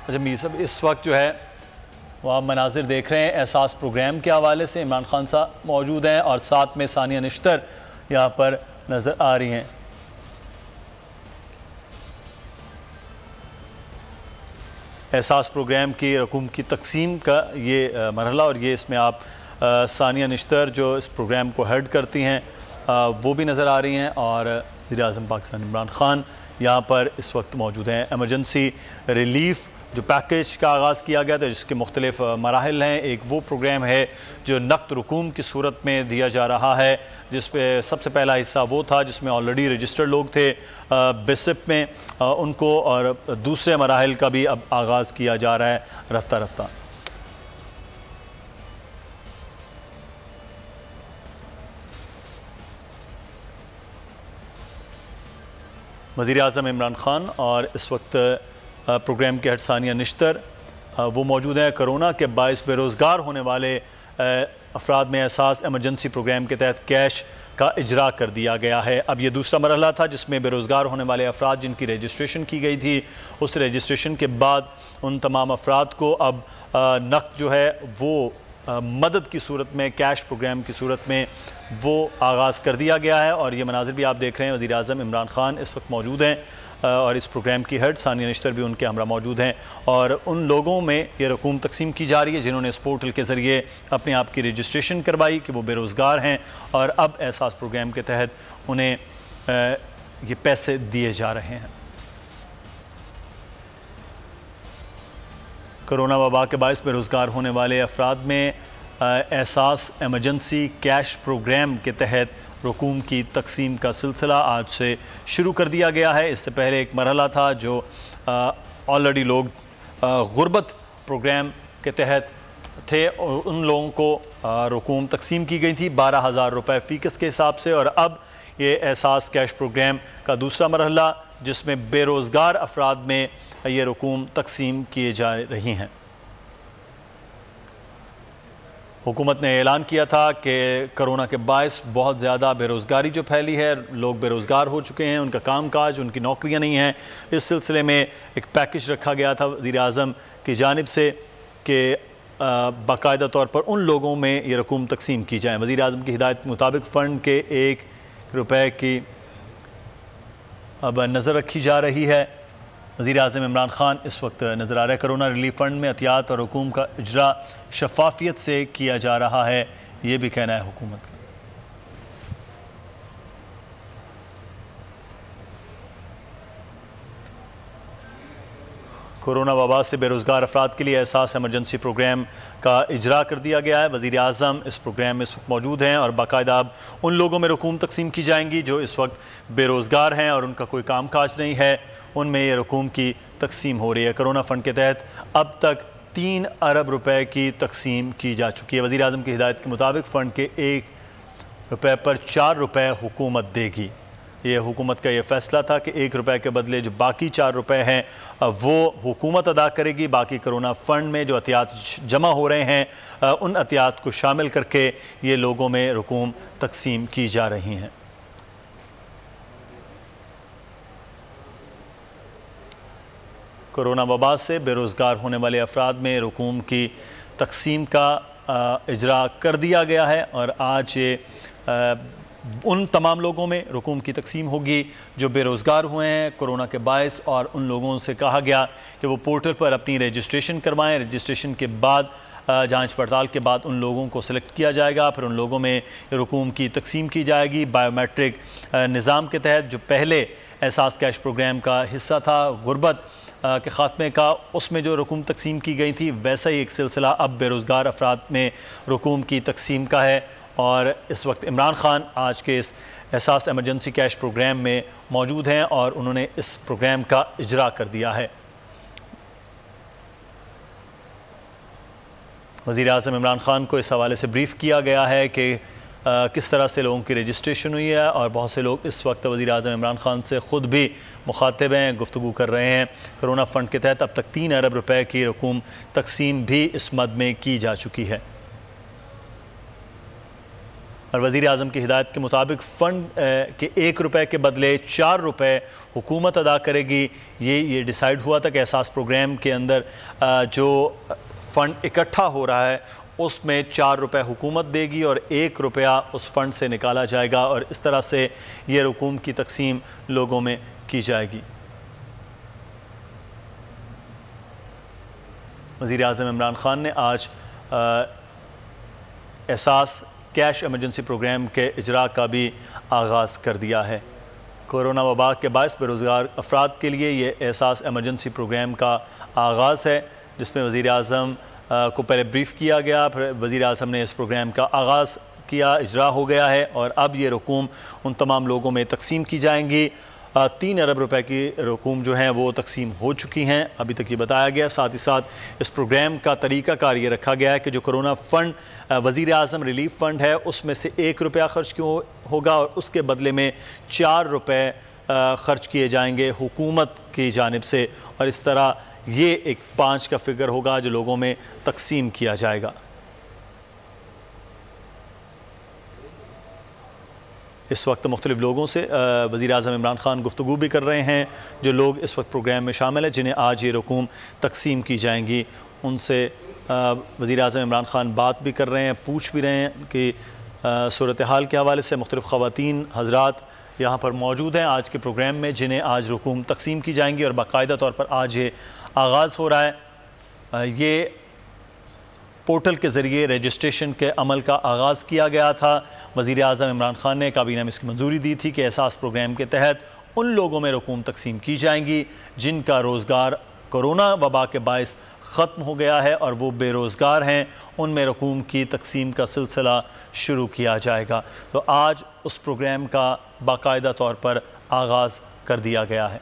अच्छा मीर साहब, इस वक्त जो है वो आप मनाजिर देख रहे हैं एहसास प्रोग्राम के हवाले से। इमरान खान साहब मौजूद हैं और साथ में सानिया निश्तर यहाँ पर नज़र आ रही हैं। एहसास प्रोग्राम की रकूम की तकसीम का ये मरहला, और ये इसमें आप सानिया निश्तर जो इस प्रोग्राम को हेड करती हैं वो भी नज़र आ रही हैं, और वज़ीर-ए-आज़म पाकिस्तान इमरान खान यहाँ पर इस वक्त मौजूद हैं। एमरजेंसी रिलीफ़ जो पैकेज का आगाज़ किया गया था, जिसके मुख्तलिफ मराहिल हैं, एक वो प्रोग्राम है जो नक़द रकूम की सूरत में दिया जा रहा है, जिस पे सबसे पहला हिस्सा वो था जिसमें ऑलरेडी रजिस्टर्ड लोग थे बेसिप में, उनको, और दूसरे मराहिल का भी अब आगाज़ किया जा रहा है रफ्ता रफ्ता। वज़ीर-ए-आज़म इमरान खान और इस वक्त प्रोग्राम के हेड सानिया निश्तर वो मौजूद हैं। कोरोना के बायस बेरोज़गार होने वाले अफराद में एहसास एमरजेंसी प्रोग्राम के तहत कैश का इजरा कर दिया गया है। अब ये दूसरा मरहला था जिसमें बेरोज़गार होने वाले अफराद जिनकी रजिस्ट्रेशन की गई थी, उस रजिस्ट्रेशन के बाद उन तमाम अफराद को अब नक़द जो है वो मदद की सूरत में, कैश प्रोग्राम की सूरत में वो आगाज़ कर दिया गया है। और ये मनाज़िर भी आप देख रहे हैं, वज़ीर-ए-आज़म इमरान खान इस वक्त मौजूद हैं और इस प्रोग्राम की हेड सानिया निश्तर भी उनके हमरा मौजूद हैं, और उन लोगों में ये रकूम तकसीम की जा रही है जिन्होंने इस पोर्टल के ज़रिए अपने आप की रजिस्ट्रेशन करवाई कि वो बेरोज़गार हैं, और अब एहसास प्रोग्राम के तहत उन्हें ये पैसे दिए जा रहे हैं। कोरोना वबा के बायस बेरोज़गार होने वाले अफराद में एहसास एमरजेंसी कैश प्रोग्राम के तहत रकूम की तकसीम का सिलसिला आज से शुरू कर दिया गया है। इससे पहले एक मरहला था जो ऑलरेडी लोग गुर्बत प्रोग्राम के तहत थे, उन लोगों को रकूम तकसीम की गई थी 12,000 रुपये फ़ीकस के हिसाब से, और अब ये एहसास कैश प्रोग्राम का दूसरा मरहला जिसमें बेरोज़गार अफराद में ये रकूम तकसीम किए जा रही हैं। हुकूमत ने ऐलान किया था कि कोरोना के बायस बहुत ज़्यादा बेरोज़गारी जो फैली है, लोग बेरोज़गार हो चुके हैं, उनका काम काज, उनकी नौकरियां नहीं हैं। इस सिलसिले में एक पैकेज रखा गया था वज़ीर-ए-आज़म की जानिब से कि बाकायदा तौर पर उन लोगों में ये रकूम तकसीम की जाए। वज़ीर-ए-आज़म की हिदायत के मुताबिक फ़ंड के 1 रुपये की अब नज़र रखी जा रही है। वज़ीर-ए-आज़म इमरान खान इस वक्त नज़र आ रहे हैं। कोरोना रिलीफ फ़ंड में एहतियात और हुकूम का इजरा शफाफियत से किया जा रहा है, ये भी कहना है हुकूमत का। कोरोना वबा से बेरोज़गार अफराद के लिए एहसास एमरजेंसी प्रोग्राम का इजरा कर दिया गया है। वज़ीर-ए-आज़म इस प्रोग्राम में इस वक्त मौजूद हैं और बाकायदा अब उन लोगों में रकूम तकसीम की जाएंगी जो इस वक्त बेरोज़गार हैं और उनका कोई काम काज नहीं है, उनमें ये रकूम की तकसीम हो रही है। कोरोना फ़ंड के तहत अब तक 3 अरब रुपए की तकसीम की जा चुकी है। वज़ीर-ए-आज़म की हिदायत के मुताबिक फ़ंड के 1 रुपये पर 4 रुपये हुकूमत देगी। ये हुकूमत का ये फ़ैसला था कि 1 रुपये के बदले जो बाकी 4 रुपये हैं वो हुकूमत अदा करेगी। बाकी कोरोना फ़ंड में जो एहतियात जमा हो रहे हैं उन एहतियात को शामिल करके ये लोगों में रकूम तकसीम की जा रही हैं। कोरोना वबा से बेरोज़गार होने वाले अफराद में रकूम की तकसीम का इजरा कर दिया गया है और आज ये उन तमाम लोगों में रकूम की तकसीम होगी जो बेरोज़गार हुए हैं कोरोना के बायस, और उन लोगों से कहा गया कि वो पोर्टल पर अपनी रजिस्ट्रेशन करवाएं। रजिस्ट्रेशन के बाद जांच पड़ताल के बाद उन लोगों को सिलेक्ट किया जाएगा, फिर उन लोगों में रकूम की तकसीम की जाएगी। बायोमेट्रिक निज़ाम के तहत जो पहले एहसास कैश प्रोग्राम का हिस्सा था गुर्बत के ख़ात्मे का, उसमें जो रकूम तकसीम की गई थी वैसा ही एक सिलसिला अब बेरोज़गार अफराद में रकूम की तकसीम का है। और इस वक्त इमरान खान आज के इस एहसास एमरजेंसी कैश प्रोग्राम में मौजूद हैं और उन्होंने इस प्रोग्राम का इजरा कर दिया है। वज़ीर-ए-आज़म इमरान खान को इस हवाले से ब्रीफ़ किया गया है कि किस तरह से लोगों की रजिस्ट्रेशन हुई है, और बहुत से लोग इस वक्त वज़ीर-ए-आज़म इमरान खान से ख़ुद भी मुखातिब हैं, गुफ्तगू कर रहे हैं। कोरोना फ़ंड के तहत अब तक 3 अरब रुपए की रकूम तकसीम भी इस मद में की जा चुकी है। और वज़ीर आज़म की हिदायत के मुताबिक फ़ंड के 1 रुपये के बदले 4 रुपये हुकूमत अदा करेगी। ये डिसाइड हुआ था कि एहसास प्रोग्राम के अंदर जो फ़ंड इकट्ठा हो रहा है उसमें 4 रुपये हुकूमत देगी और 1 रुपया उस फ़ंड से निकाला जाएगा और इस तरह से ये रकूम की तकसीम लोगों में की जाएगी। वज़ीर आज़म इमरान ख़ान ने आज एहसास कैश एमरजेंसी प्रोग्राम के इजरा का भी आगाज़ कर दिया है। कोरोना वबा के बायस बेरोज़गार अफराद के लिए ये एहसास एमरजेंसी प्रोग्राम का आगाज़ है, जिसमें वज़ीर आज़म को पहले ब्रीफ़ किया गया, फिर वज़ीर आज़म ने इस प्रोग्राम का आगाज़ किया, इजरा हो गया है और अब ये रकूम उन तमाम लोगों में तकसीम की जाएंगी। 3 अरब रुपए की रकूम जो हैं वो तकसीम हो चुकी हैं, अभी तक ये बताया गया। साथ ही साथ इस प्रोग्राम का तरीक़ाकार ये रखा गया है कि जो कोरोना फ़ंड वज़ीर आज़म रिलीफ फ़ंड है उसमें से 1 रुपया ख़र्च क्यों होगा और उसके बदले में 4 रुपये ख़र्च किए जाएंगे हुकूमत की जानिब से और इस तरह ये एक 5 का फ़िगर होगा जो लोगों में तकसीम किया जाएगा। इस वक्त मुख्तलिफ़ लोगों से वज़ीर आज़म इमरान ख़ान गुफ्तगू भी कर रहे हैं। जो लोग इस वक्त प्रोग्राम में शामिल हैं जिन्हें आज ये रकूम तकसीम की जाएंगी, उनसे वज़ीर आज़म इमरान ख़ान बात भी कर रहे हैं, पूछ भी रहे हैं कि सूरत हाल के हवाले से। मुख्तलिफ़ ख़वातीन हज़रात यहाँ पर मौजूद हैं आज के प्रोग्राम में जिन्हें आज रकूम तकसीम की जाएंगी और बाकायदा तौर पर आज ये आगाज़ हो रहा है। ये पोर्टल के ज़रिए रजिस्ट्रेशन के अमल का आगाज़ किया गया था। वज़ीर आज़म इमरान ख़ान ने काबीना में इसकी मंजूरी दी थी कि एहसास प्रोग्राम के तहत उन लोगों में रकूम तकसीम की जाएंगी जिनका रोज़गार कोरोना वबा के बायस ख़त्म हो गया है और वो बेरोज़गार हैं, उनमें रकूम की तकसीम का सिलसिला शुरू किया जाएगा। तो आज उस प्रोग्राम का बाकायदा तौर पर आगाज़ कर दिया गया है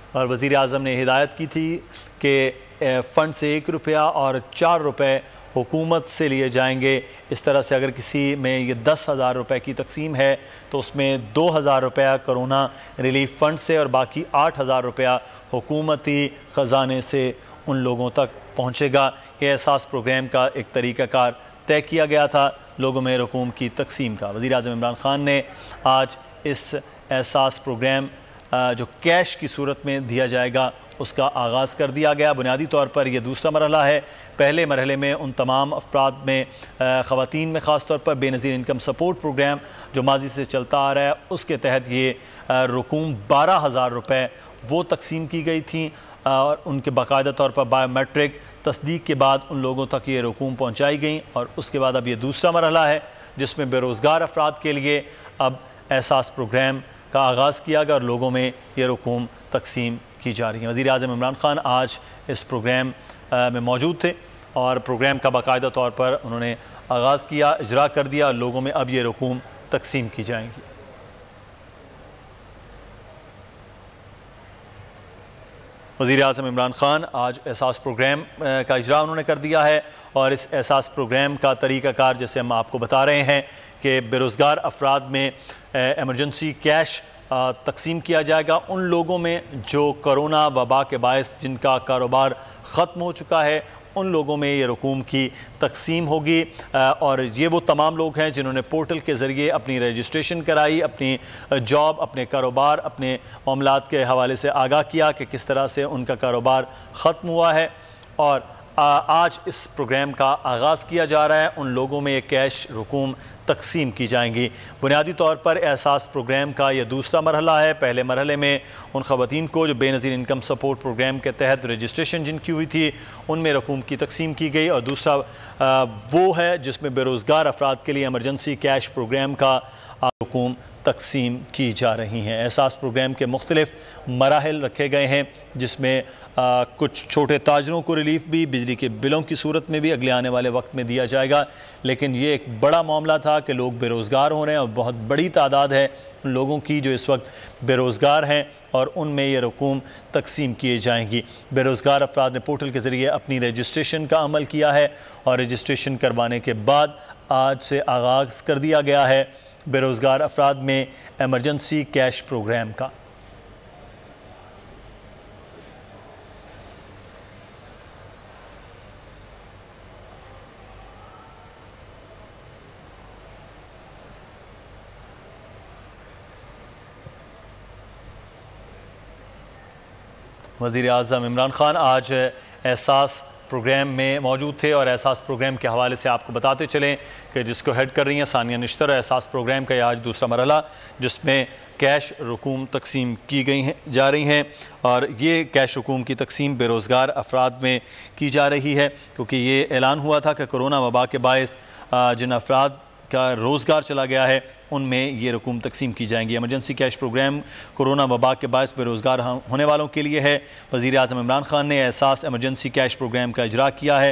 और वज़ीर आज़म ने हिदायत की थी कि फ़ंड से 1 रुपया और 4 रुपये हुकूमत से लिए जाएंगे। इस तरह से अगर किसी में ये 10,000 रुपये की तकसीम है तो उसमें 2,000 रुपया कोरोना रिलीफ फ़ंड से और बाकी 8,000 रुपया हुकूमती ख़जाने से उन लोगों तक पहुँचेगा। ये एहसास प्रोग्राम का एक तरीक़ाकार तय किया गया था लोगों में रकूम की तकसीम का। वज़ीर आज़म इमरान ख़ान ने आज इस एहसास प्रोग्राम जो कैश की सूरत में दिया जाएगा उसका आगाज़ कर दिया गया। बुनियादी तौर पर यह दूसरा मरहला है। पहले मरहले में उन तमाम अफराद में ख़वातीन में ख़ास तौर पर बेनज़ीर इनकम सपोर्ट प्रोग्राम जो माजी से चलता आ रहा है उसके तहत ये रकूम 12,000 रुपये वो तकसीम की गई थी और उनके बाकायदा तौर पर बायोमेट्रिक तस्दीक के बाद उन लोगों तक ये रकूम पहुँचाई गई और उसके बाद अब ये दूसरा मरहला है जिसमें बेरोज़गार अफराद के लिए अब एहसास प्रोग्राम का आगाज़ किया गया और लोगों में ये रकूम तकसीम की जा रही है। वज़ीर आज़म इमरान ख़ान आज इस प्रोग्राम में मौजूद थे और प्रोग्राम का बाकायदा तौर पर उन्होंने आगाज़ किया, इजरा कर दिया और लोगों में अब ये रकूम तकसीम की जाएंगी। वज़ीर आज़म इमरान ख़ान आज एहसास प्रोग्राम का इजरा उन्होंने कर दिया है और इस एहसास प्रोग्राम का तरीक़ाकार जैसे हम आपको बता रहे हैं कि बेरोज़गार अफराद में एमरजेंसी कैश तकसीम किया जाएगा उन लोगों में जो कोरोना वबा के बायस जिनका कारोबार ख़त्म हो चुका है, उन लोगों में ये रकूम की तकसीम होगी और ये वो तमाम लोग हैं जिन्होंने पोर्टल के ज़रिए अपनी रजिस्ट्रेशन कराई, अपनी जॉब, अपने कारोबार, अपने मामलात के हवाले से आगाह किया कि किस तरह से उनका कारोबार ख़त्म हुआ है और आज इस प्रोग्राम का आगाज़ किया जा रहा है। उन लोगों में ये कैश रकूम तकसीम की जाएंगी। बुनियादी तौर पर एहसास प्रोग्राम का यह दूसरा मरहला है। पहले मरहले में उन ख़वातीन को जो बेनज़ीर इनकम सपोर्ट प्रोग्राम के तहत रजिस्ट्रेशन जिनकी हुई थी उनमें रकूम की तकसीम की गई और दूसरा वो है जिसमें बेरोज़गार अफराद के लिए एमरजेंसी कैश प्रोग्राम का रकूम तकसीम की जा रही हैं। एहसास प्रोग्राम के मुख्तलिफ़ मराहिल रखे गए हैं जिसमें कुछ छोटे ताजरों को रिलीफ भी बिजली के बिलों की सूरत में भी अगले आने वाले वक्त में दिया जाएगा, लेकिन ये एक बड़ा मामला था कि लोग बेरोज़गार हो रहे हैं और बहुत बड़ी तादाद है उन लोगों की जो इस वक्त बेरोज़गार हैं और उनमें ये रकूम तकसीम किए जाएंगी। बेरोज़गार अफराद ने पोर्टल के ज़रिए अपनी रजिस्ट्रेशन का अमल किया है और रजिस्ट्रेशन करवाने के बाद आज से आगाज़ कर दिया गया है बेरोज़गार अफराद में एमरजेंसी कैश प्रोग्राम का। वज़ीर आज़म इमरान खान आज एहसास प्रोग्राम में मौजूद थे और एहसास प्रोग्राम के हवाले से आपको बताते चलें कि जिसको हेड कर रही हैं सानिया निश्तर। एहसास प्रोग्राम का आज दूसरा मरहला जिसमें कैश रकूम तकसीम की गई हैं जा रही हैं और ये कैश रकूम की तकसीम बेरोज़गार अफराद में की जा रही है क्योंकि ये ऐलान हुआ था कि कोरोना वबा के बायस जिन अफराद का रोज़गार चला गया है उनमें ये रकूम तकसीम की जाएंगी। एमरजेंसी कैश प्रोग्राम कोरोना वबा के बायस बेरोज़गार होने वालों के लिए है। वज़ीर आज़म इमरान खान ने एहसास एमरजेंसी कैश प्रोग्राम का इजरा किया है।